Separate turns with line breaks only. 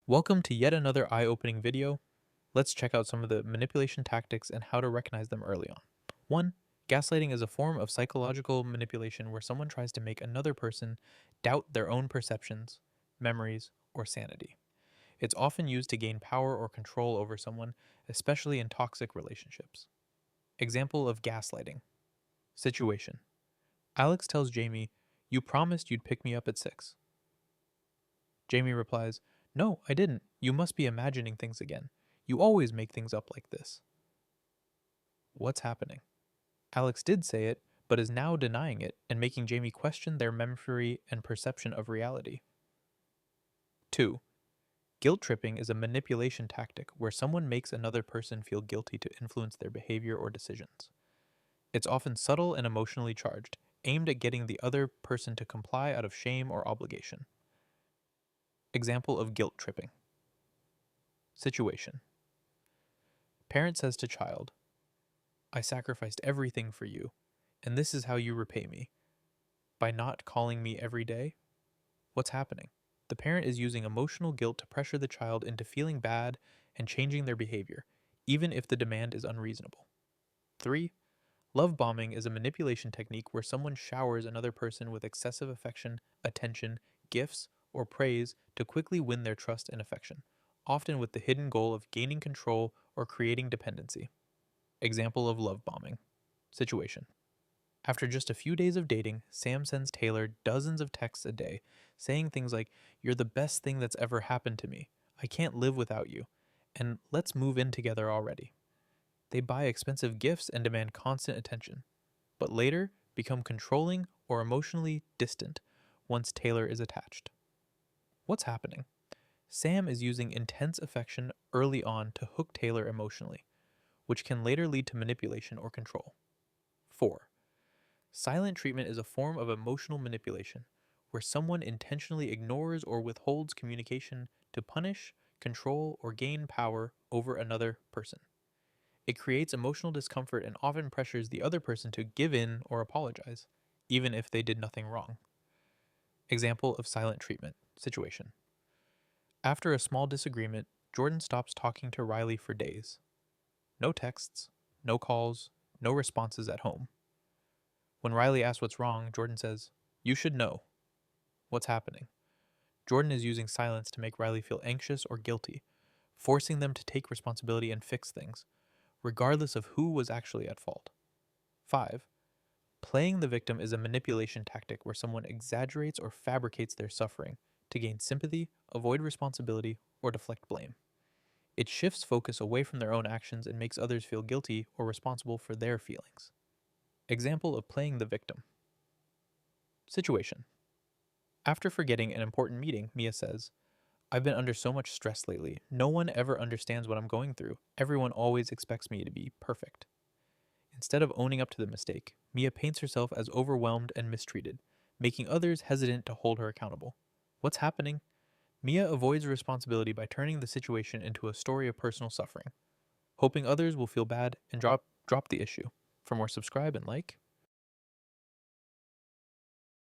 Welcome to yet another eye-opening video. Let's check out some of the manipulation tactics and how to recognize them early on. 1. Gaslighting is a form of psychological manipulation where someone tries to make another person doubt their own perceptions, memories, or sanity. It's often used to gain power or control over someone, especially in toxic relationships. Example of gaslighting. Situation. Alex tells Jamie, "You promised you'd pick me up at 6." Jamie replies, "No, I didn't. You must be imagining things again. You always make things up like this." What's happening? Alex did say it, but is now denying it and making Jamie question their memory and perception of reality. 2. Guilt tripping is a manipulation tactic where someone makes another person feel guilty to influence their behavior or decisions. It's often subtle and emotionally charged, aimed at getting the other person to comply out of shame or obligation. Example of guilt tripping. Situation. Parent says to child, "I sacrificed everything for you, and this is how you repay me. By not calling me every day?" What's happening? The parent is using emotional guilt to pressure the child into feeling bad and changing their behavior, even if the demand is unreasonable. 3. Love bombing is a manipulation technique where someone showers another person with excessive affection, attention, gifts, or praise to quickly win their trust and affection, often with the hidden goal of gaining control or creating dependency. Example of love bombing. Situation. After just a few days of dating, Sam sends Taylor dozens of texts a day, saying things like, "You're the best thing that's ever happened to me. I can't live without you. And let's move in together already." They buy expensive gifts and demand constant attention, but later become controlling or emotionally distant once Taylor is attached. What's happening? Sam is using intense affection early on to hook Taylor emotionally, which can later lead to manipulation or control. 4. Silent treatment is a form of emotional manipulation where someone intentionally ignores or withholds communication to punish, control, or gain power over another person. It creates emotional discomfort and often pressures the other person to give in or apologize, even if they did nothing wrong. Example of silent treatment situation. After a small disagreement, Jordan stops talking to Riley for days. No texts, no calls, no responses at home. When Riley asks what's wrong, Jordan says, "You should know." What's happening? Jordan is using silence to make Riley feel anxious or guilty, forcing them to take responsibility and fix things, regardless of who was actually at fault. 5. Playing the victim is a manipulation tactic where someone exaggerates or fabricates their suffering to gain sympathy, avoid responsibility, or deflect blame. It shifts focus away from their own actions and makes others feel guilty or responsible for their feelings. Example of playing the victim. Situation. After forgetting an important meeting, Mia says, "I've been under so much stress lately. No one ever understands what I'm going through. Everyone always expects me to be perfect." Instead of owning up to the mistake, Mia paints herself as overwhelmed and mistreated, making others hesitant to hold her accountable. What's happening? Mia avoids responsibility by turning the situation into a story of personal suffering, hoping others will feel bad and drop the issue. For more, subscribe and like.